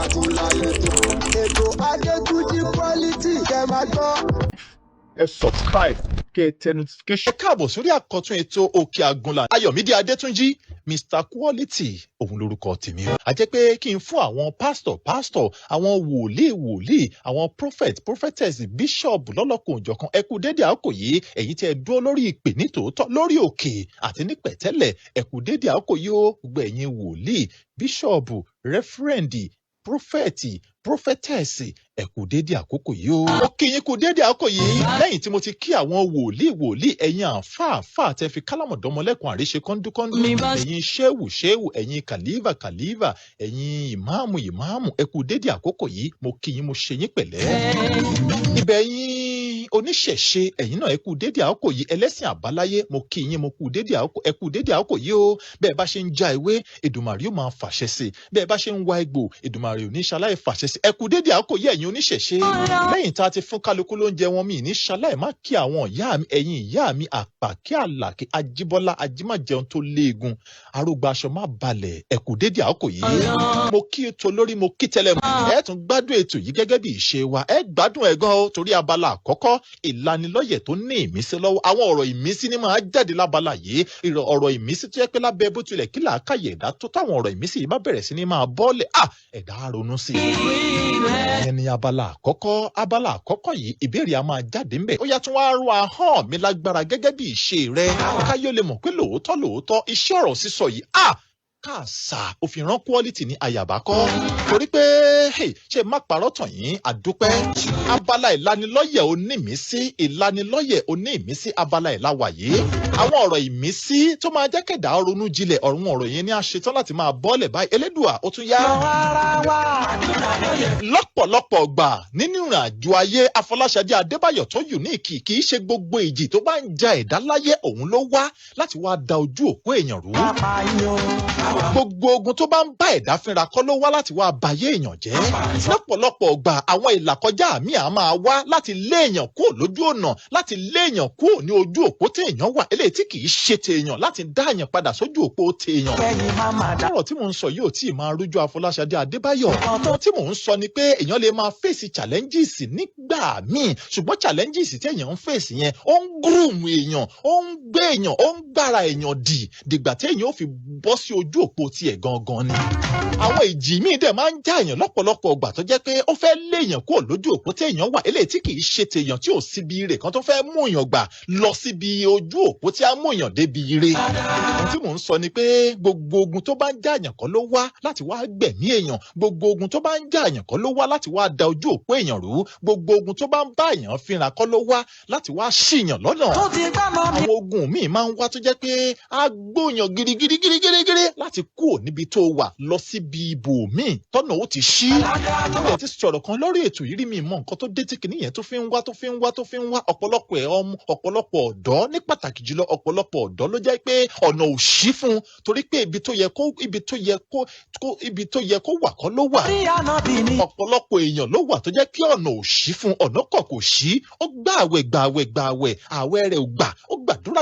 Agunláyé tó. Ètò Adétúnjí Quality kẹ́ máa gbọ́. Ẹ subscribe kẹ́ ẹ tẹ notification. Ẹ káàbọ̀ sórí àkọ́tún ètò Òkè Àgùnlà. Ayọ̀mídé Adétúnjí Mr Quality òun lorúkọ tèmi o. A jẹ́ pé kí n fún àwọn pásítọ̀ àwọn wòlíì àwọn prophetess bishop lọ́lọ́kan òjọ̀kan ẹ kú dédé àkókò yìí èyí tí ẹ dúró lórí ìpè ní tòótọ́ lórí òkè àti ní pẹ̀tẹ́lẹ̀ ẹ kú dédé àkókò yìí o gbogbo ẹ̀yin wòlíì bishop rẹ́fúrẹ́ǹdì prophetess ẹ kú dédé àkókò yìí o. Mo kí yín kú dédé àkókò yìí lẹ́yìn tí mo ti kí àwọn wòlíì ẹ̀yin àǹfààfà tẹ fi kálámọ̀dọ́mọlẹ́kùn àríṣe kọ́ńdúkọ́ńdú ẹ̀yin ṣéwù ẹ̀yin kàlífà ẹ̀yin ìmáàmù ẹ kú dédé àkókò yìí mo kí yín mo ṣe yín pẹ̀lẹ́. Ibẹ̀ yín oníṣẹ̀ṣe ẹ̀yin náà ẹ kú dédé àkókò yìí ẹlẹ́sìn àbáláyé mo kí yín mo kú dédé àkókò ẹ kú dédé àkókò yìí o. Bẹ́ẹ̀ bá ṣe ń já ewé Èdùmàrè ó máa fàṣẹ sí bẹ́ẹ̀ bá ṣe ń wá egbò Èdùmàrè ò ní ṣaláì fàṣẹ sí ẹ kú dédé àkókò yìí ẹ̀yin oníṣẹ̀ṣe lẹ́yìn tá a ti fún kálukú lóúnjẹ wọn mi ní ṣaláì má kí àwọn ìyá mi ẹ̀yin ìyá mi Àpàkẹ́ Àlàkẹ́ Ajíbọ́lá Ajímájẹun tó léegun arógbá aṣọ má balẹ̀ ẹ kú dédé àkókò yìí mo kí ètò lórí mo kí tẹlẹmù ẹ tún gbádùn ètò yìí gẹ́gẹ́ bí ìṣe wa ẹ gbádùn ẹ gan o torí abala àkọ́kọ́ ìlanilọ́yẹ̀ tó ní ìmísí lọ́wọ́ àwọn ọ̀rọ̀ ìmísí ni máa jáde lábala yìí ọ̀rọ̀ ìmísí tó yẹ pé lábẹ́ bó tilẹ̀ kí làákàyè ẹ̀dá tó táwọn ọ̀rọ̀ ìmísí yìí bá bẹ̀rẹ̀ sí ni máa bọ́ọ̀lẹ̀ ẹ̀dá ronú sí i. ìyẹn ni abala àkọ́kọ́ yìí ìbéèrè a máa jáde ńbẹ̀ ó yá tún wá rún ahọ́n mi lágbára gẹ́gẹ́ bí ìṣe rẹ káyọ̀ lè mọ̀ pé lóòótọ́ iṣẹ́ ọ̀rọ̀ sísọ yìí káàsà òfin rán Quality ní àyàbá kọ́ torí pé ṣe má parọ́ tàn yín àdúpẹ́ abala ìlanilọ́yẹ̀ onímísí abala ìlàwàyé àwọn ọ̀rọ̀ ìmísí tó máa jẹ́ kẹ̀dá ronú jinlẹ̀ ọ̀rọ̀ yẹn ni a ṣetán láti máa bọ́ọ̀lẹ̀ báyìí Elédùà ó tún yá. lọ́pọ̀lọpọ̀ gbà nínú ìrìn àjò ayé Afọláṣadé Adébáyọ̀ tó unique kì í ṣe gbogbo ìjì tó bá ń ja ẹ̀dá láyé òun ló wá láti wá da ojú òpó èèyàn rú gbogbo ogun tó bá ń bá ẹ̀dá fínra kọ́ ló wá láti wá bayé èèyàn jẹ́ lọ́pọ̀lọpọ̀ ọgbà àwọn ìlàkọjá mi à máa wá láti lé èèyàn kúrò lójú ọ̀nà láti lé èèyàn kúrò ní ojú òpó tí èèyàn wà eléyìí tí kì í ṣe tèèyàn láti dá èèyàn padà sójú òpó tèèyàn. ọ̀rọ̀ tí mò ń sọ yóò tí ì máa rújú Afọláṣadé Adébáyọ̀ ọ̀rọ̀ tí mò ń sọ ni pé èèyàn lè máa fèsì challenges nígbà míì ṣùgbọ́n challenges tí èèyàn ń fèsì yẹn ó ń groom èèyàn ó ń gbé èèyàn ó ń gbára èèyàn dìgbà tí èèyàn ó fi bọ́ sí ojú òpó tiẹ̀ gangan ni. àwọn ìjì míì dẹ̀ máa ń já èèyàn lọ́pọ̀lọpọ̀ ọgbà tó jẹ́ pé ó fẹ́ lé èèyàn kúrò lójú òpó tí èèyàn wà eléyìí tí kì í ṣe tèèyàn tí ò síbi ire kan tó fẹ́ mú èèyàn gbà lọ síbi ojú òpó tí á mú èèyàn débi ire. ohun tí mò ń sọ ni pé gbogbo ogun tó bá ń já èèyàn kọ́ ló wá láti wá gbẹ̀mí èèyàn gbogbo ogun tó bá ń já èèyàn kọ́ ló wá láti wá da ojú òpó èèyàn rú gbogbo ogun tó bá ń bá èèyàn fínra kọ́ ló wá láti wá ṣìyàn lọ́nà. àwọn ogun míì máa ń wá tó jẹ́ pé á gbóyàn girigiri láti kúrò níbi tó wà lọ síbi ibòmíì tọ́nà ó ti ṣí. ilé ti sọ̀rọ̀ kan lórí ètò yìí rí mi mọ nǹkan tó dé tí kìnìún yẹn tó fi ń wá ọ̀pọ̀lọpọ̀ ọ̀dọ́ ní pàtàkì jùlọ ọ̀pọ̀lọpọ̀ ọ̀dọ́ ló jẹ́ pé ọ̀nà ò ṣí fún un torí pé ibi tó yẹ kó wà kọ́ ló wà. ọ̀pọ̀lọpọ̀ èèyàn ló wà tó jẹ́ pé ọ̀nà ò ṣí fún un ọ̀nà kọ̀ kò ṣí ó gbà àwẹ̀ àwẹ̀ rẹ̀ ò gbà ó gbàdúrà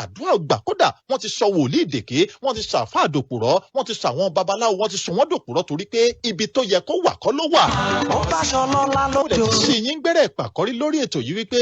àdúrà ò gbà kódà wọ́n ti sọ wòlíì dèké wọ́n ti sọ àfáà dòpùrọ́ wọ́n ti sọ àwọn babaláwo wọ́n ti sọ wọ́n dòpùrọ́ torí pé ibi tó yẹ kó wà kọ́ ló wà. ó bá aṣọ lọ́lá lójó. ó lè ṣe yín gbẹ́rẹ́ pàkọ́rí lórí ètò yìí wípé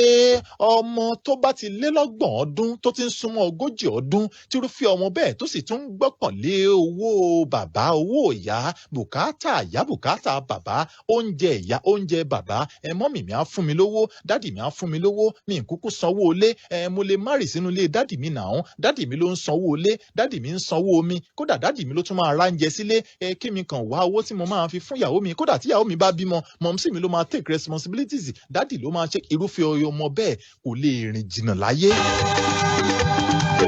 ọmọ tó bá ti lé lọ́gbọ̀n ọdún tó ti ń súnmọ́ 40 ọdún tírúfẹ́ ọmọ bẹ́ẹ̀ tó sì tún ń gbọ́kànlé owó bàbá owó ìyá bùkátà ìyá bùkátà bàbá oúnjẹ ìyá oúnjẹ bàbá mọ́mì mi á fún mi lówó dádì mi á fún mi lówó mi ń kúkú sanwó ilé mo lè má rì sínú ilé dádì mi nàún dádì mi ló ń sanwó ilé dádì mi ń sanwó omi kódà dádì mi ló tún máa ra oúnjẹ sílé kí mi kàn wá owó tí mo máa fi fún ìyàwó mi kódà tí ìyàwó mi bá bímọ mọ̀mísì mi ló máa take responsibilities dádì ló máa ṣe irúfẹ́ ọmọ bẹ́ẹ̀ kò lè rìn jìnnà láyé.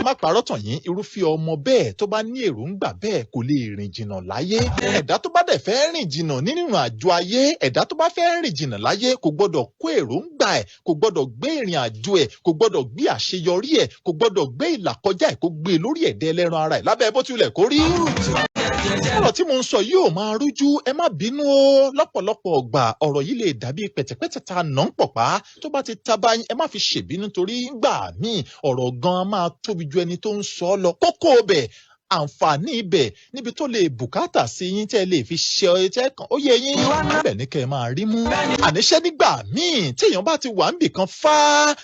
má parọ́ tàn yín irúfẹ́ ọmọ bẹ́ẹ̀ tó bá ní èròǹgbà bẹ́ẹ̀ kò lè rìn jìnnà láyé. ẹ̀dá tó bá dẹ̀ fẹ́ rìn jìnnà nínú ìrìn àjò ayé ẹ̀dá tó bá fẹ́ rìn jìnnà láyé kò gbọ́dọ̀ kó èròǹgbà ẹ̀ kò gbọ́dọ̀ gbé ìrìn àjò ẹ̀ kò gbọ́dọ̀ gbé àṣeyọrí ẹ̀ kò gbọ́dọ̀ gbé ìlàkọjá ẹ̀ kó gbé lórí ẹ̀dẹ́ ẹlẹ́ran ara ẹ̀ lábẹ́ bó tilẹ̀ kó rí. ọ̀rọ̀ tí mo ń sọ yóò máa rújú ẹ má bínú o lọ́pọ̀lọpọ̀ ọgbà ọ̀rọ̀ yìí lè dàbí pẹ̀tẹ̀pẹ̀tẹ̀ ta nà ń pọ̀pá tó bá ti ta bá yín ẹ má fi ṣèbínú torí gbà míì ọ̀rọ̀ gan máa tóbi ju ẹni tó ń sọ lọ kókó bẹ̀ àǹfààní ibẹ̀ níbi tó lè bùkátà sí yín tẹ́ lè fi ṣe ọyẹ́ kan ó yẹ yín níbẹ̀ ní kẹ́ ẹ máa rí mú. àníṣe nígbà míì tí èèyàn bá ti wà níbì kan fá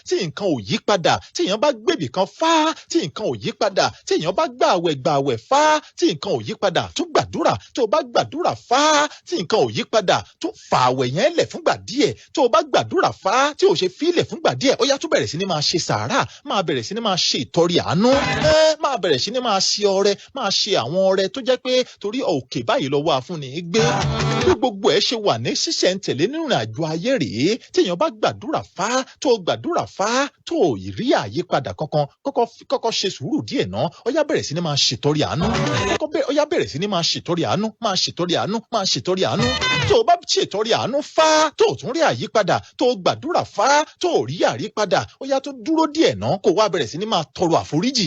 tí nǹkan ò yí padà tí èèyàn bá gbébì kan fá tí nǹkan ò yí padà tí èèyàn bá gbààwẹ̀ fá tí nǹkan ò yí padà tún gbàdúrà tó bá gbàdúrà fá tí nǹkan ò yí padà tún fà àwẹ̀ yẹn lẹ̀ fúngbà díẹ̀ tó bá gbàdúrà fá tí ò ṣe fílẹ̀ fúngbà díẹ̀ ó yá tún bẹ̀rẹ̀ sí ní máa ṣe sàárà máa bẹ̀rẹ̀ sí ní máa ṣe ìtọrẹ àánú máa bẹ̀rẹ̀ sí ní máa ṣe ọrẹ máa ṣe àwọn ọrẹ tó jẹ́ pé torí òkè báyìí lọ́wọ́ afúnni gbé bí gbogbo ẹ̀ ṣe wà ní ṣísẹ̀ntẹ̀lé nínú àjò ayé rèé tí èèyàn bá gbàdúrà fá tó gbàdúrà fá tó rí àyípadà kankan kọ́kọ́ ṣe sùúrù díẹ̀ náà ó yá bẹ̀rẹ̀ sí ní máa ṣètọrẹ àánú ó yá bẹ̀rẹ̀ sí ní máa ṣètọrẹ àánú máa ṣètọrẹ àánú máa ṣètọrẹ àánú tó o bá ṣètọrẹ àánú fá tó o tún rí àyípadà tó o gbàdúrà fá tó o rí àyípadà ó yá tó dúró díẹ̀ náà kó wá bẹ̀rẹ̀ sí ní máa tọrọ àforíjì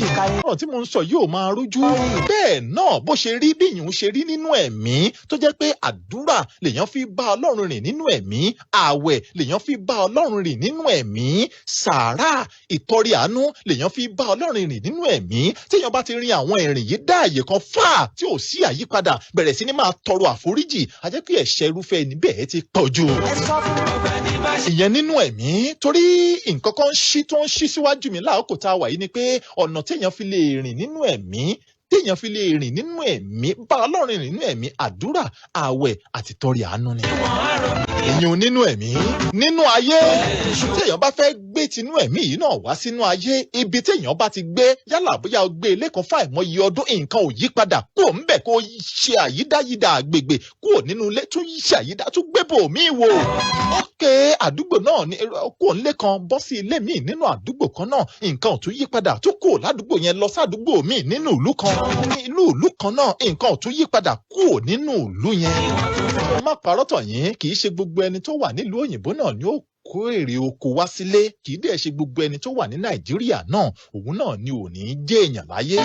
ọ̀rọ̀ tí mo ń sọ yóò máa rújú bẹ́ẹ̀ náà bó ṣe rí bí ìyún ṣe rí nínú ẹ̀mí tó jẹ́ pé àdúrà lèèyàn fi bá Ọlọ́run rìn nínú ẹ̀mí ààwẹ̀ lèèyàn fi bá Ọlọ́run rìn nínú ẹ̀mí sàárà ìtọrẹ àánú lèèyàn fi bá Ọlọ́run rìn nínú ẹ̀mí téèyàn bá ti rin àwọn ìrìn yìí dá àyè kan fà tí ò sí àyípadà bẹ̀rẹ̀ sí ní máa tọrọ àforíjì a jẹ́ pé ẹ̀ṣẹ̀ irúfẹ́ ẹni bẹ́ẹ̀ ti pọ̀ jù ìyẹn nínú ẹ̀mí torí nǹkan kan tó ń ṣí síwájú mi láàkókò tá a wà yìí ni pé ọ̀nà téèyàn fi lè rìn nínú ẹ̀mí téèyàn fi lè rìn nínú ẹ̀mí bá Ọlọ́run rìn nínú ẹ̀mí àdúrà ààwẹ̀ àti tọrẹ àánú ni. èyàn nínú ẹ̀mí nínú ayé téèyàn bá fẹ́ gbé tinú ẹ̀mí yìí náà wá sínú ayé ibi téèyàn bá ti gbé yálà bóyá o gbé ilé kan fáìmọye ọdún nǹkan ò yí padà kúrò ńbẹ̀ kó ṣe àyídáyídá àgbègbè kúrò nínú ilé tún ṣe àyídá tún gbé bòmíì wò. ókè àdúgbò náà ní kó nílé kan bọ́ sí ilé míì nínú àdúgbò kan náà nǹkan ò tún yí padà tún kúrò ládùúgbò yẹn lọ sádùúgbò míì nínú ìlú kan inú ìlú kan náà nǹkan ò tún yí padà kúrò nínú ìlú yẹn. ó má parọ́ tàn yín kì í ṣe gbogbo ẹni tó wà nílùú òyìnbó náà ni ó kó èrè oko wá sílé kì í dẹ̀ ṣe gbogbo ẹni tó wà ní Nàìjíríà náà òun náà ni ò ní jẹ́ èèyàn láyé.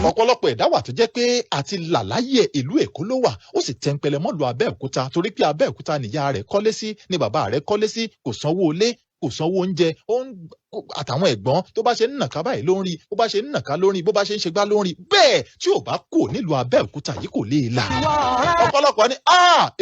ọ̀pọ̀lọpọ̀ ẹ̀dá wà tó jẹ́ pé àti làláyé ìlú Èkó ló wà ó sì tẹ́ńpẹ́lẹ́ mọ́lù Abẹ́òkúta torí pé Abẹ́òkúta nìyá rẹ̀ kọ́lé sí ni bàbá rẹ̀ kọ́lé sí kò sanwó ilé kò sanwó oúnjẹ àtàwọn ẹ̀gbọ́n tó bá ṣe ń nàka báyìí ló ń rí bó bá ṣe ń nàka ló ń rí bó bá ṣe ń ṣe gbá ló ń rí bẹ́ẹ̀ tí ò bá kò nílùú Abẹ́òkúta yìí kò lè là. ọ̀pọ̀lọpọ̀ ni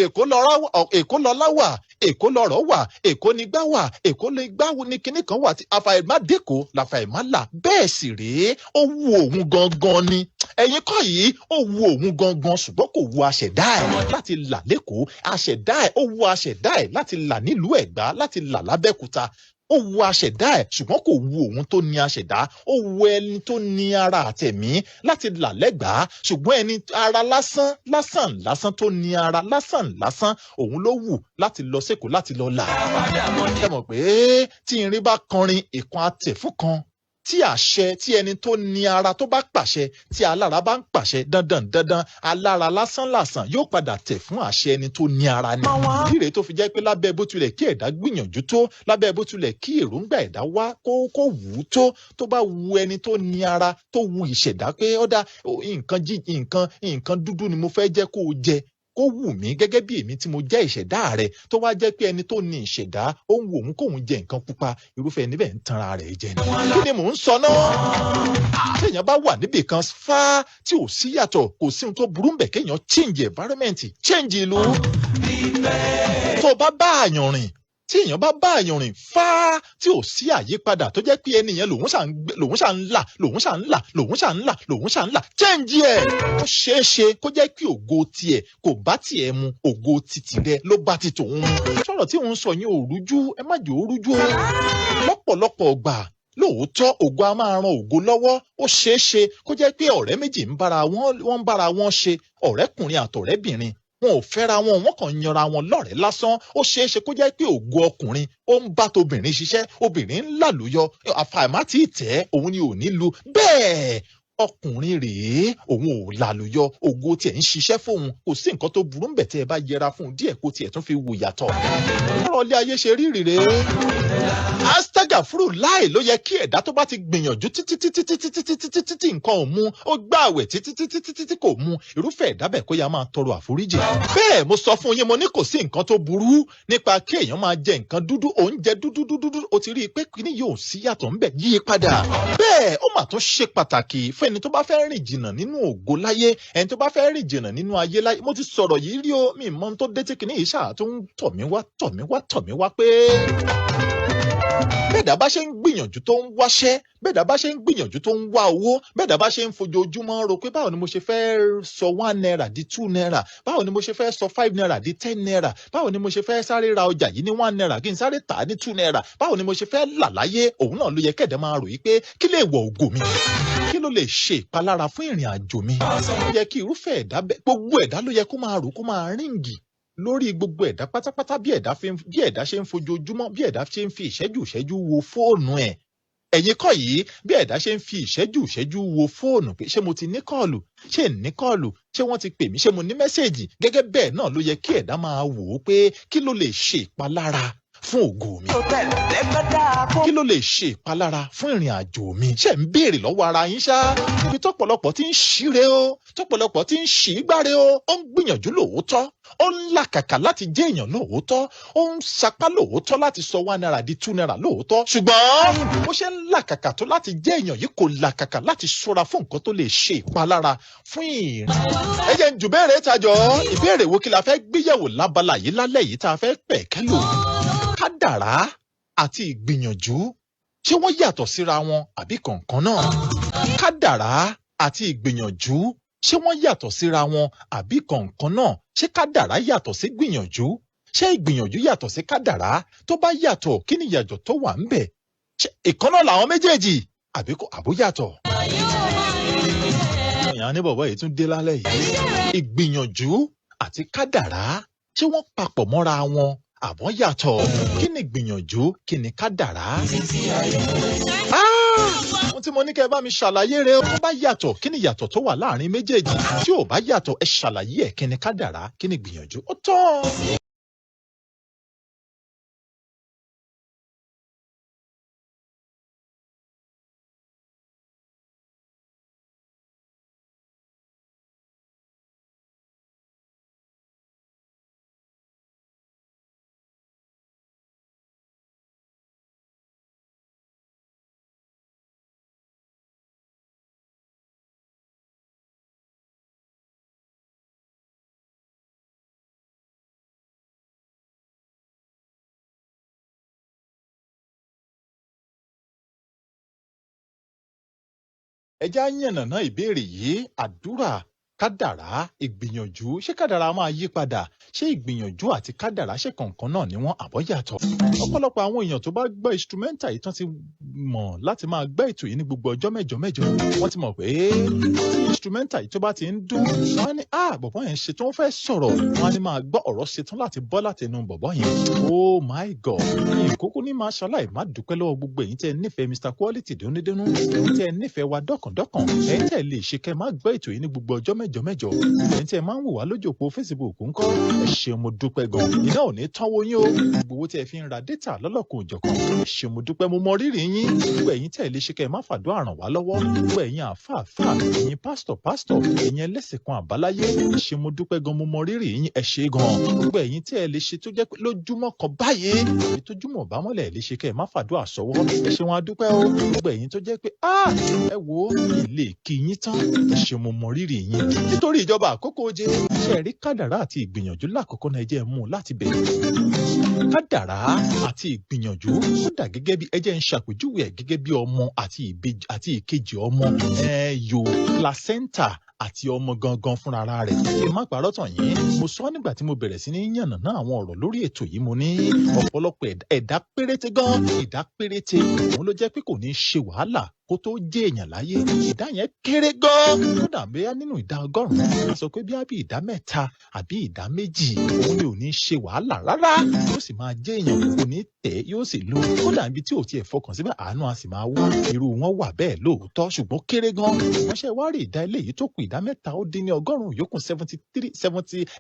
Èkó lọ́lá wà Èkó lọ́rọ̀ wà Èkó ni gbá wà Èkó ni gbá ní kinní kan wà tí àfàìmá dẹ́kọ̀ làfàìmá là bẹ́ẹ̀ sì rèé ó wu òun gangan ni ẹ̀yin kọ́ yìí ó wu òun gangan ṣùgbọ́n kò wu aṣẹ̀dá ẹ̀ láti là lẹ́kọ̀ọ́ aṣẹ̀dá ẹ̀ ó wu aṣẹ̀dá ẹ̀ láti là nílùú Ẹ̀gbá láti là lábẹ́òkúta ó wu aṣẹ̀dá ẹ̀ ṣùgbọ́n kò wu òun tó ní aṣẹ̀dá ó wu ẹni tó ní ara àtẹ̀mí láti là lẹ́gbàá ṣùgbọ́n ẹni ara lásán tó ní ara lásán òun ló wù láti lọ sẹ́kọ̀ọ́ láti lọ là. ẹ mọ̀ pé tí irin bá kọrin ìkan àtẹ̀ fún kan tí àṣẹ tí ẹni tó ní ara tó bá pàṣẹ tí alára bá ń pàṣẹ dandan alára lásán yóò padà tẹ̀ fún àṣẹ ẹni tó ní ara ni. ìdíre tó fi jẹ́ pé lábẹ́ bó tilẹ̀ kí ẹ̀dá gbìyànjú tó lábẹ́ bó tilẹ̀ kí èròǹgbà ẹ̀dá wá kó wù ú tó bá wu ẹni tó ní ara tó wu ìṣẹ̀dá pé ọ̀dà nǹkan dúdú ni mo fẹ́ jẹ́ kó o jẹ kó wù mí gẹ́gẹ́ bí èmi tí mo jẹ́ ìṣẹ̀dá rẹ̀ tó wá jẹ́ pé ẹni tó ní ìṣẹ̀dá ó ń wo òun kóun jẹ nǹkan pupa irúfẹ́ ẹni bẹ́ẹ̀ ń tanra rẹ̀ jẹ ni. kí ni mò ń sọ náà? téèyàn bá wà níbì kan fá tí ò sí yàtọ̀ kò sí ohun tó burú ń bẹ̀ kéèyàn change environment change ìlú. tó bá bá àyàn rìn tí èèyàn bá bá àyàn rìn fá tí ò sí àyípadà tó jẹ́ pé ẹni yẹn lòun ṣà ń là chẹ́ǹjì ẹ̀ ó ṣeé ṣe kó jẹ́ pé ògo tiẹ̀ kò bá tiẹ̀ mu ògo títì rẹ̀ ló bá ti tòun mu. sọ̀rọ̀ tí òun sọ yẹn ò rújú ẹ má jẹ́ ó rújú o lọ́pọ̀lọpọ̀ gbà lóòótọ́ ògo a máa ran ògo lọ́wọ́ ó ṣeé ṣe kó jẹ́ pé ọ̀rẹ́ méjì ń bára wọn ṣe ọ̀rẹ́kùnrin àtọ̀rẹ́bìnrin wọn ò fẹ́ra wọn kàn yanra wọn lọ́rẹ̀ẹ́ lásán ó ṣeé ṣe kó jẹ́ pé ògo ọkùnrin ó ń bá tobìnrin ṣiṣẹ́ obìnrin ń làlùyọ àfàìmá tí ì tẹ́ òun ni ò ní lu bẹ́ẹ̀ ọkùnrin rèé òun ò làlùyọ ògo tiẹ̀ ń ṣiṣẹ́ fóun kò sí nǹkan tó burú ńbẹ̀ tẹ́ ẹ bá yẹra fún un díẹ̀ kó tiẹ̀ tún fi wù yàtọ̀ ọ̀rọ̀ ilé ayé ṣe rí rèé astagafuru láì ló yẹ kí ẹ̀dá tó bá ti gbìyànjú títí nǹkan ò mu ó gbààwẹ̀ títí kò mu irúfẹ́ ẹ̀dá bẹ́ẹ̀ kó yá máa tọrọ àforíjì. bẹ́ẹ̀ mo sọ fún yín mo ní kò sí nǹkan tó burú nípa kí èèyàn máa jẹ nǹkan dúdú oúnjẹ dúdú ó ti rí i pé kíní yóò sí yàtọ̀ ńbẹ̀ yí padà. bẹ́ẹ̀ ó mà tún ṣe pàtàkì fún fún ẹni tó bá fẹ́ rìn jìnnà nínú ògo láyé, ẹni tó bá fẹ́ rìn jìnnà nínú ayé láyé. Mo ti sọ̀rọ̀ yìí rí o, mi mọ ohun tó dé tí kìíní yìí ṣáà tó ń tọ̀ mí wá pé bẹ́ẹ̀dá bá ṣe ń gbìyànjú tó ń wáṣẹ́, bẹ́ẹ̀dá bá ṣe ń gbìyànjú tó ń wá owó, bẹ́ẹ̀dá bá ṣe ń fojoojúmọ́ rò pé báwo ni mo ṣe fẹ́ sọ 1 naira di 2 naira, báwo ni mo ṣe fẹ́ sọ 5 naira di 10 naira, báwo ni mo ṣe fẹ́ sáré ra ọjà yìí ní 1 naira kí n sáré tà á ní 2 naira, báwo ni mo ṣe fẹ́ là láyé. Òun náà ló yẹ kẹ́ẹ̀dá máa rò yí pé kí lè wọ ògo mi, kí ló lè ṣe ìpalára fún ìrìn àjò mi. Ó yẹ kí irúfẹ́ ẹ̀dá gbogbo ẹ̀dá ló yẹ kó máa rò, kó máa ríǹgì lórí gbogbo ẹ̀dá pátápátá bí ẹ̀dá ṣe ń fojoojúmọ́, bí ẹ̀dá ṣe ń fi ìṣẹ́jú wo fóònù ẹ̀. Ẹ̀yin kọ́ yìí, bí ẹ̀dá ṣe ń fi ìṣẹ́jú wo fóònù pé ṣé mo ti ní kọ́ọ̀lù, ṣé n ní kọ́ọ̀lù, ṣé wọ́n ti pè mí, ṣé mo ní mẹ́sẹ̀jì. Gẹ́gẹ́ bẹ́ẹ̀ náà ló yẹ kí ẹ̀dá máa wò ó pé kí ló lè ṣe ìpalára fún ògo mi, kí ló lè ṣe ìpalára fún ìrìn àjò mi. Ṣé ń béèrè lọ́wọ́ ara yín ṣá? Ibi tọ́pọ̀lọpọ̀ ti ń ṣíre o, tọ́pọ̀lọpọ̀ ti ń ṣìgbáre o. Ó ń gbìyànjú lóòótọ́, ó ń làkàkà láti jẹ́ èèyàn lóòótọ́, ó ń sapá lóòótọ́ láti sọ 1 naira di 2 naira lóòótọ́. Ṣùgbọ́n bó ṣe ń làkàkà tó láti jẹ́ èèyàn yìí kò làkàkà láti ṣọ́ra fún nǹkan tó lè ṣe ìpalára fún ìrìn. Ẹ jẹ́ ń jù béèrè tajọ́, ìbéèrè wo kí la fẹ́ gbéyẹ̀wò lábala yìí lálẹ́ yìí tá a fẹ́ pẹ̀kẹ́ lò? Kádàrá àti ìgbìyànjú, ṣé wọ́n yàtọ̀ síra wọn àbí kọ̀ọ̀kan náà? Kádàrá àti ìgbìyànjú, ṣé wọ́n yàtọ̀ síra wọn àbí kọ̀ọ̀kan náà? Ṣé kádàrá yàtọ̀ sí gbìyànjú? Ṣé ìgbìyànjú yàtọ̀ sí kádàrá? Tó bá yàtọ̀, kí ni ìyàtọ̀ tó wà ńbẹ̀? Ṣé ìkan náà làwọn méjèèjì àbó yàtọ̀? Ìyá ní bọ̀bọ̀ yìí tún dé lálẹ́ yìí. Ìgbìyànjú àti kádàrá, ṣé wọ́n papọ̀ mọ́ra wọn àbọ̀ yàtọ̀? Kí ni ìgbìyànjú, kí ni kádàrá? Ohun tí mo ní kẹ́ ẹ bá mi ṣàlàyé rẹ̀, ó bá yàtọ̀, kí ni ìyàtọ̀ tó wà láàrin méjèèjì? Tí ò bá yàtọ̀, ẹ ṣàlàyé ẹ̀, kí ni kádàrá, kí ni ìgbìyànjú? Ó tán. Ẹ já yànnàná ìbéèrè yìí, àdúrà, kádàrá, ìgbìyànjú. Ṣé kádàrá máa yí padà? Ṣé ìgbìyànjú àti kádàrá ṣe kọ̀ọ̀kan náà ni wọ́n àbọ̀ yàtọ̀? Ọ̀pọ̀lọpọ̀ àwọn èèyàn tó bá gbọ́ instrumental yìí tán ti mọ̀ láti máa gbọ́ ètò yìí ní gbogbo ọjọ́ mẹ́jọ, wọ́n ti mọ̀ pé instrumental yìí tó bá ti ń dún, wọ́n á ní bọ̀bọ́ yẹn ṣe tó ń fẹ́ sọ̀rọ̀, wọ́n á ní máa gbọ́ ọ̀rọ̀ ṣetán láti bọ́ látẹnu bọ̀bọ́ yẹn. Oh my God! Ìkókó ní máa ṣaláì má dúpẹ́ lọ́wọ́ gbogbo ẹ̀yin tẹ́ ẹ nífẹ̀ẹ́ Mr. Quality dénúdénú, ẹ̀yin tẹ́ ẹ nífẹ̀ẹ́ wa dọ́kàndọ́kàn, ẹ̀yin tẹ́ ẹ lè ṣe kẹ́ máa gbọ́ ètò yìí ní gbogbo ọjọ́ mẹ́jọ, ẹ̀yin tẹ́ ẹ máa ń wò wá lójú òpó Facebook ńkọ́, ẹ ṣeun mo dúpẹ́ gan. Iná ò ní tánwó yín o, gbogbo owó tí ẹ fi ń ra data lọ́lọ́kun òjọ̀kan, ẹ ṣeun mo dúpẹ́, mo mọ rírì yín. Gbogbo ẹ̀yin tẹ́ ẹ lè ṣe kẹ́ máa fàdúrà ràn wá lọ́wọ́, gbogbo ẹ̀yin àfáàfáà, ẹ̀yin pásítọ̀, ẹ̀yin ẹlẹ́sìn kan àbáláyé, ẹ ṣeun mo dúpẹ́ gan, mo mọ rírì yín, ẹ ṣé gan. Gbogbo ẹ̀yin tẹ́ ẹ lè ṣe tó jẹ́ pé lójúmọ́ kan báyìí, èyí tójúmọ́ bá mọ́lẹ̀ lè ṣe kẹ́ máa fàdúrà sọ́wọ́, ẹ ṣeun a dúpẹ́ o. Gbogbo ẹ̀yin tó jẹ́ pé ẹ wo ilé kí yín tán, ẹ ṣeun mo mọ rírì yín. Nítorí ìjọba àkókò oje, ṣe rí kádàrá àti ìgbìyànjú lákòókò náà ẹ jẹ́ mú láti bẹ̀rẹ̀. Kádàrá àti ìgbìyànjú ó dà gẹ́gẹ́ bí ẹ jẹ́ ń ṣàpèjúwe ẹ̀ gẹ́gẹ́ bí ọmọ àti ìkejì ọmọ, placenta àti ọmọ gangan fúnra rẹ̀. Kí n má parọ́ tàn yín, mo sọ nígbà tí mo bẹ̀rẹ̀ sí ní yànnàná àwọn ọ̀rọ̀ lórí ètò yìí, mo ní ọ̀pọ̀lọpọ̀ ẹ̀dá péréte gan, ìdá péréte, òun ló jẹ́ pé kò ní ṣe wàhálà kó tó jẹ́ èèyàn láyé. Ìdá yẹn kéré gan, kódà bóyá nínú ìdá 100, a sọ pé bí ìdá 3 àbí ìdá 2, òun ni ò ní ṣe wàhálà rárá, yóò sì máa jẹ́ èèyàn, kò ní tẹ̀, yóò sì lu, kódà ibi tí ò tiẹ̀ fọkàn síbẹ̀ àánú a sì máa wá. Irú wọn wà bẹ́ẹ̀ lóòótọ́, ṣùgbọ́n kéré gan. Wọ́n ṣe wá rí ìdá eléyìí tó kù, ìdá 3 yòókù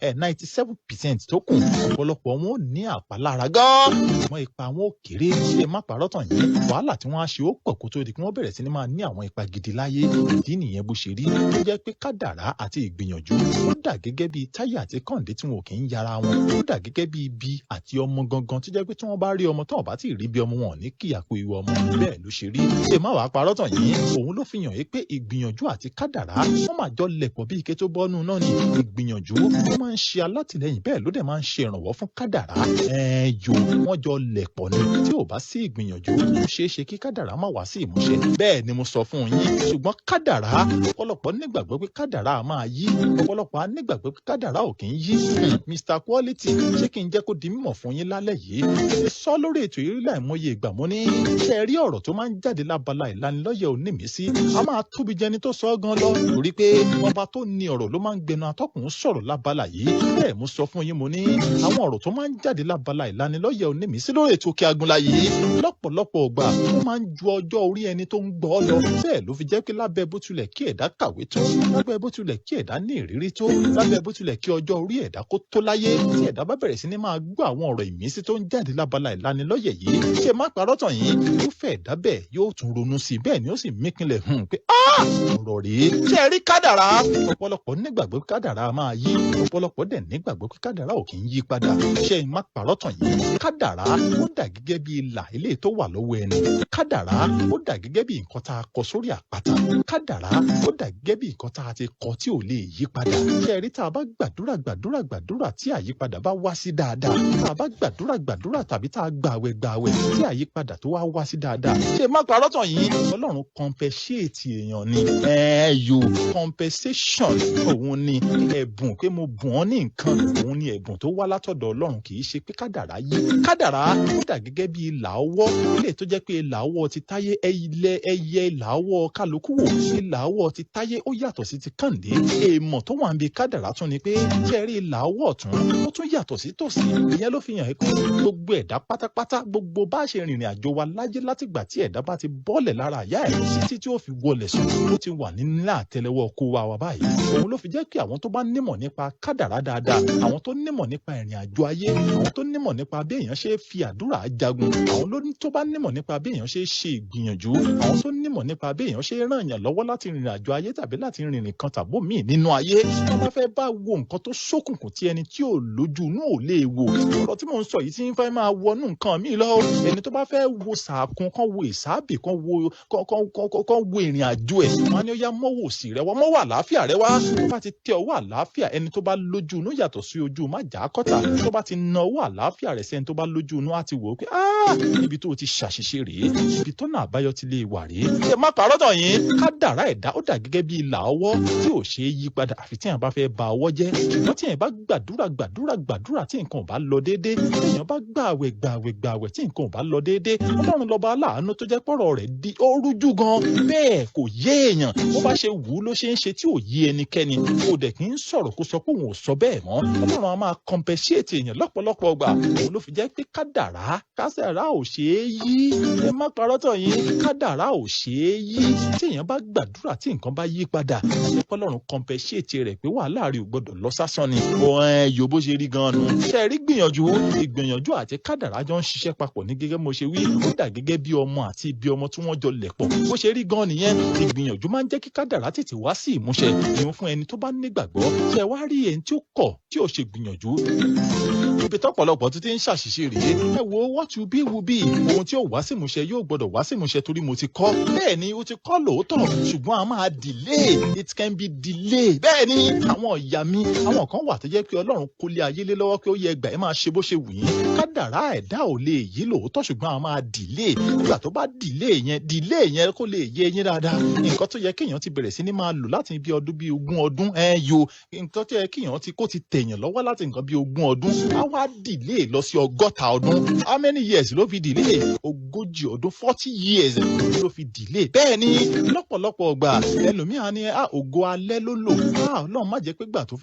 97% tó kù. Ọ̀pọ̀lọpọ̀ wọn ò ní àpalára gan, ṣùgbọ́n ipa wọn ò kéré. Ṣé má parọ́ tàn yín, wàhálà tí wọ́n á ṣe ó pọ̀ kó tó di pé wọ́n bẹ̀rẹ̀ sí ní máa ní àwọn ipa gidi láyé. Ìdí nìyẹn bó ṣe rí tó jẹ́ pé kádàrá àti ìgbìyànjú ó dà gẹ́gẹ́ bí Táyé àti Kẹ́hìndé tí wọn ò kì í yára wọn. Ó dà gẹ́gẹ́ bí ibi àti ọmọ gangan tó jẹ́ pé tí wọ́n bá rí ọmọ tán ò bá tí ì rí bí ọmọ wọn ní kíyàpò ìwọ ọmọ. Bẹ́ẹ̀ ló ṣe rí. Ṣé má wàá parọ́ tàn yín? Òun ló fi hàn pé ìgbìyànjú àti kádàrá wọ́n máa jọ lẹ̀pọ̀ bí ike tó bọ́nú náà ni. Ìgbìyànjú ó máa ń ṣe alátìlẹyìn bẹ́ẹ̀ ló dẹ̀ máa ń ṣe ìrànwọ́ fún kádàrá. Wọ́n jọ lẹ̀pọ̀ ni. Tí ò bá sí ìgbìyànjú ó ṣeé ṣe kí kádàrá má wá sí ìmúṣẹ. Bẹ́ẹ̀ ni mo sọ fún yín. Ṣùgbọ́n kádàrá ọ̀pọ̀lọpọ̀ nígbàgbọ́ pé kádàrá máa yí. Ọ̀pọ̀lọpọ̀ á nígbàgbọ́ pé kádàrá ò kì í yí. Mr. Quality ṣé kí n jẹ́ kó di mímọ̀ fún yín lálẹ́ yìí? Ṣé sọ lórí ètò yìí láìmọye ìgbà mo ní ṣe rí ọ̀rọ̀ tó máa ń jáde lábala ìlanilọ́yẹ̀ onímísí a máa tóbi jẹni tó sọ gan lọ torí pé ọba tó ní ọ̀rọ̀ ló máa ń gbẹnu atọ́kùn sọ̀rọ̀ lábala yìí. Bẹ́ẹ̀ mo sọ fún yín mo ní àwọn ọ̀rọ̀ tó máa ń jáde lábala ìlanilọ́yẹ̀ onímísí lórí ètò Òkè Agunlá yìí lọ́pọ̀lọpọ̀ ọgbà ó máa ń ju ọjọ́ orí ẹni tó ń gbọ́ lọ. Bẹ́ẹ̀ ló fi jẹ́ pé lábẹ́ bó tilẹ̀ kí ẹ̀dá kàwé tó, lábẹ́ bó tilẹ̀ kí ẹ̀dá ní ìrírí tó, lábẹ́ bó tilẹ̀ kí ọjọ́ orí ẹ̀dá kó tó láyé, tí ẹ̀dá bá bẹ̀rẹ̀ sí ní máa gbọ́ àwọn ọ̀rọ̀ ìmísí tó ń jáde lábala ìlanilọ́yẹ̀ yìí, ṣe má parọ́ tàn yín, irúfẹ́ ẹ̀dá bẹ́ẹ̀ yóò tún ronú sí i, bẹ́ẹ̀ ni ó sì míkìnlẹ̀ pé ọ̀rọ̀ rèé. Ṣé ẹ rí kádàrá? Ọ̀pọ̀lọpọ̀ nígbàgbọ́ pé kádàrá máa yí, ọ̀pọ̀lọpọ̀ dẹ̀ nígbàgbọ́ pé kádàrá ò kì í yí padà. Ṣé má parọ́ tàn yín? Kádàrá ó dà gẹ́gẹ́ bí ìlà eléyìí tó wà lọ́wọ́ ẹni. Kádàrá ó dà gẹ́gẹ́ bí nǹkan tá a kọ sórí àpáta. Kádàrá ó dà gẹ́gẹ́ bí nǹkan tá a ti kọ tí ò lè yí padà. Ṣé ẹ rí tá a bá gbàdúrà tí àyípadà bá wá sí dáadáa, tá a bá gbàdúrà tàbí tá a gbààwẹ̀ tí àyípadà tó wá sí dáadáa. Ṣé má parọ́ tàn yín? Ọlọ́run compensate èèyàn ni. Compensation òun ni ẹ̀bùn pé mo bùn ọ́ ní nǹkan, òun ni ẹ̀bùn tó wá látọ̀dọ̀ Ọlọ́run kì í ṣe pé kádàrá yí. Kádàrá ó dà gẹ́gẹ́ bí ìlà ọwọ́ ilé tó jẹ́ pé ìlà ọwọ́ ti Táyé ẹyẹ ìlà ọwọ́ kálukú wò. Ìlà ọwọ́ ti Táyé ó yàtọ̀ sí ti Kẹ́hìndé. Èèmọ̀ tó wà níbi kádàrá tún ni pé ṣé rí ìlà ọwọ́ ọ̀tún ó tún yàtọ̀ sí tòsí. Ìyẹn ló fi hàn pé gbogbo ẹ̀dá pátápátá gbogbo bá ṣe rìnrìn àjò wa láyé látìgbà tí ẹ̀dá bá ti bọ́lẹ̀ lára àyà ẹ̀ títí tí ó fi wọlẹ̀ sùn ó ti wà nínú àtẹ́lẹwọ́ kó wa báyìí. Òun ló fi jẹ́ kí àwọn tó bá nímọ̀ nípa kádàrá dáadáa, àwọn tó nímọ̀ nípa ìrìn àjò ayé, àwọn tó nímọ̀ nípa bí èèyàn ṣe fi àdúrà jagun, àwọn tó bá nímọ̀ nípa bí èèyàn ṣe ṣe ìgbìyànjú, àwọn tó nímọ̀ nípa bí èèyàn ṣe ràn yàn lọ́wọ́ láti rìnrìn àjò ayé tàbí láti rìnrìn kan tàbó míì nínú ayé. Wọ́n bá fẹ́ bá wo nǹkan tó ṣókùnkùn tí ẹni tí ò lójú inú ò lè wò. Ọ̀rọ̀ tí mò ń sọ yìí tí ń fẹ́ máa wọnú nǹkan míì lọ. Ẹni tó bá fẹ́ wo sàákún kan wo ìsáàbì kan wo ìrìn àjò ẹ̀. Wọ́n á ní ó yá mọ́wọ́ òsì rẹ wá, mọ́wọ́ àlàáfíà rẹ wá. Tó bá ti tẹ ọwọ́ àlàáfíà ẹni tó bá lójú inú yàtọ̀ sí ojú má jà á kọ́tà. Tó bá ti na ọwọ́ àlàáfíà rẹ̀ sẹ́ni tó bá lójú inú á ti wò ó pé ibi tó ti ṣàṣìṣe rèé, ibi tó náà àbáyọ ti lè wà rèé. Ṣé má parọ́ tàn yín? Kádàrá ẹ̀dá ó dà gẹ́gẹ́ bí ìlà ọwọ́ tí ò ṣe é yí padà àfi tí èèyàn bá fẹ́ ba ọwọ́ jẹ́. Ṣùgbọ́n tí èèyàn bá gbàdúrà tí nǹkan ò bá lọ déédéé, tí èèyàn bá gbààwẹ̀ tí nǹkan ò bá lọ déédéé, Ọlọ́run lọ́ba aláàánú tó jẹ́ pọ̀rọ̀ rẹ̀ di ó rújú gan. Bẹ́ẹ̀ kò yé èèyàn. Bó bá ṣe wù ú ló ṣe ń ṣe tí ò yé ẹnikẹ́ni. Kò dẹ̀ kí ń sọ̀rọ̀ kó sọ pé òun ò sọ bẹ́ẹ̀ mọ́. Ọlọ́run á máa compensate èèyàn lọ́pọ̀lọpọ̀ ọgbà. Òun ló fi jẹ́ pé kádàrá ò ṣe é yí. Ẹ má parọ́ tàn yín. Kádàrá ò ṣe é yí. Tí èèyàn bá gbàdúrà tí nǹkan bá yí padà, àti Ọlọ́run compensate rẹ̀ pé wàhálà rẹ̀ ò gbọdọ̀ lọ sásán ni. Yóò bó ṣe rí gan-an. Ṣé rí ìgbìyànjú àti kádàrá jọ ń ṣiṣẹ́ papọ̀ ní gẹ́gẹ́ mo ṣe wí. Ó dà gẹ́gẹ́ bí ọmọ àti ibi ọmọ tí wọ́n jọ lẹ̀pọ̀. Bó ṣe rí gan-an nìyẹn. Ìgbìyànjú máa ń jẹ́ kí kádàrá tètè wá sí ìmúṣẹ. Ìyẹn fún ẹni tó bá nígbàgbọ́. Ṣé wá rí ẹni tí ó kọ̀ tí ò ṣe gbìyànjú. Ibi tọ́pọ̀lọpọ̀ tó ti ń ṣàṣìṣe rèé. Ẹ wo what will be will be. Ohun tí ó wá sí ìmúṣẹ yóò gbọdọ̀ wá sí ìmúṣẹ torí mo ti kọ́. Bẹ́ẹ̀ ni ó ti kọ́ lóòótọ́. Ṣùgbọ́n a máa delay. It can be delayed. Bẹ́ẹ̀ ni àwọn ìyá mi, àwọn kan wà tó jẹ́ pé Ọlọ́run kó lé ayé lé lọ́wọ́ pé ó yẹ ẹgbà ẹ máa ṣe bó ṣe wù yín. Kádàrá ẹ̀dá ò lè yí lóòótọ́ ṣùgbọ́n a máa delay. Nígbà tó bá delay yẹn kó lè yé yín dáadáa. Nǹkan tó yẹ kéèyàn ti bẹ̀rẹ̀ sí ní máa lò láti bí ọdún bí 20 ọdún. Nǹkan tó yẹ kéèyàn kó ti tẹ̀yàn lọ́wọ́ láti nǹkan bí 20 ọdún. A wá delay lọ sí 60 ọdún. How many years ló fi delay? 40 ọdún 40 years ló fi delay. Bẹ́ẹ̀ ni lọ́pọ̀lọpọ̀ ọgbà ẹlòmíràn ní ògo alẹ́ ló lò. Ọlọ́run má jẹ́ pé gbà tó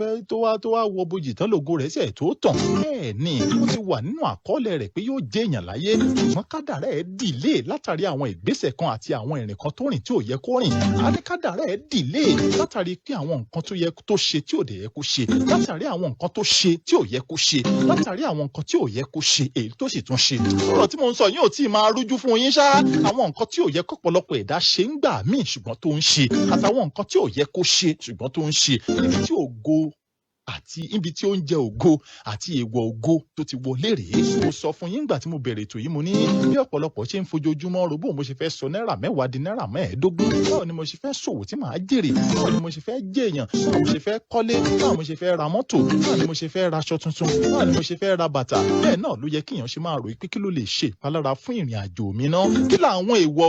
wá wọ bojì tán lògo rẹ̀ ṣe tó tàn. Bẹ́ẹ̀ ni ó ti wà nínú àkọọ́lẹ̀ rẹ̀ pé yóò jẹ́ èèyàn láyé. Ṣùgbọ́n kádàrá ẹ̀ delay látàrí àwọn ìgbésẹ̀ kan àti àwọn ìrìn kan tó rìn tí ò yẹ kó rìn. A ní kádàrá ẹ̀ delay látàrí pé àwọn nǹkan tó yẹ tó ṣe tí ò dẹ̀ yẹ kó ṣe. Látàrí àwọn nǹkan tó ṣe tí ò yẹ kó ṣe. látàrí àwọn nǹkan tí ò yẹ kó ṣe èyí tó sì tún ṣe. Ọ̀rọ̀ tí mo ń sọ yìí ò tí ì máa rújú fún yín ṣá. Àwọn nǹkan tí ò yẹ kọ́pọ̀lọpọ̀ ẹ̀dá ṣe ń gbà míì ṣùgbọ́n tó ń ṣe, àtàwọn nǹkan tí ò yẹ kó ṣe ṣùgbọ́n tó ń ṣe, níbi tí ògo àti ibi tí ó ń jẹ ògo àti èèwọ̀ ògo tó ti wọlé rèé. Mo sọ fún yín nígbà tí mo bẹ̀rẹ̀ ètò yìí, mo ní bí ọ̀pọ̀lọpọ̀ ṣe ń fojoojúmọ́ ro bóun mo ṣe fẹ́ sọ náírà 10 di náírà 15. Báwo ni mo ṣe fẹ́ ṣòwò tí màá jèrè? Báwo ni mo ṣe fẹ́ jẹ́ èèyàn? Báwo mo ṣe fẹ́ kọ́lé? Báwo mo ṣe fẹ́ ra mọ́tò? Báwo ni mo ṣe fẹ́ ra aṣọ tuntun? Báwo ni mo ṣe fẹ́ ra bàtà? Bẹ́ẹ̀ náà ló yẹ kí èèyàn ṣe máa rò pé kí ló lè ṣe ìpalára fún ìrìn àjò mi náà? Kí làwọn èèwọ̀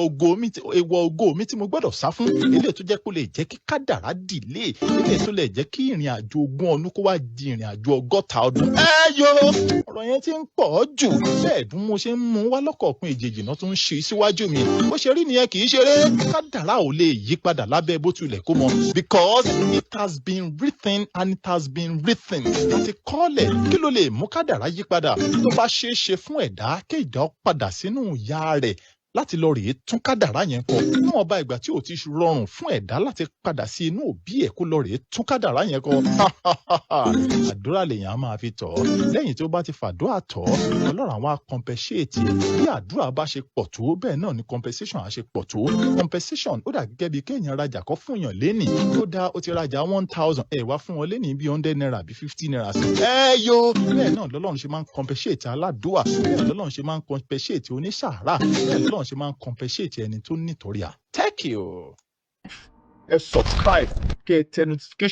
ògo mi tí mo gbọ́dọ̀ sá fún? Eléyìí tó jẹ́ kó lè jẹ́ kí kádàrá dìlé. Eléyìí tó lè jẹ́ kí ìrìn àjò 20 ọdún kó wá di ìrìn àjò 60 ọdún. Ọ̀rọ̀ yẹn ti ń pọ̀ jù. Bẹ́ẹ̀ bí mo ṣe ń mú wá lọ́kọ̀ọ̀kan èjèèjì náà tó ń ṣe síwájú mi. Bó ṣe rí nìyẹn kì í ṣeré. Kádàrá ò lè yí padà lábẹ́ bó tilẹ̀ kó mọ. Because it has been written and it has been written. Láti kọ́lẹ̀ kí ló lè mú kádàrá yí padà? Tó bá ṣeé ṣe fún ẹ̀dá kéèdá padà sínú ìyá rẹ̀ láti lọ rèé tún kádàrá yẹn kọ. Níwọ̀n ọba ìgbà tí ò ti rọrùn fún ẹ̀dá láti padà sí inú òbí ẹ̀ kó lọ rèé tún kádàrá yẹn kọ. Àdúrà lèèyàn á máa fi tọ̀ ọ́. Lẹ́yìn tó bá ti fàdúrà tọ̀ ọ́, Ọlọ́run àwọn á compensate. Bí àdúrà bá ṣe pọ̀ tó, bẹ́ẹ̀ náà ni compensation á ṣe pọ̀ tó. Compensation ó dà gẹ́gẹ́ bí kéèyàn rajà kọ́ fún èèyàn lénìí. Ó dá ó ti rajà 1000, ẹ̀ wá fún wọn lénìí bí 100 naira bí 50 naira sí. Bẹ́ẹ̀ náà lọ́lọ́run ṣe máa ń compensate aládùúà. Bẹ́ẹ̀ lọ́lọ́run ṣe máa ń compensate oníṣàárà. Bẹ́ẹ̀ lọ́lọ́run ṣe máa ń compensate ẹni tó nítorí à. Thank you. Ẹ subscribe kẹ́ ẹ tẹ notification.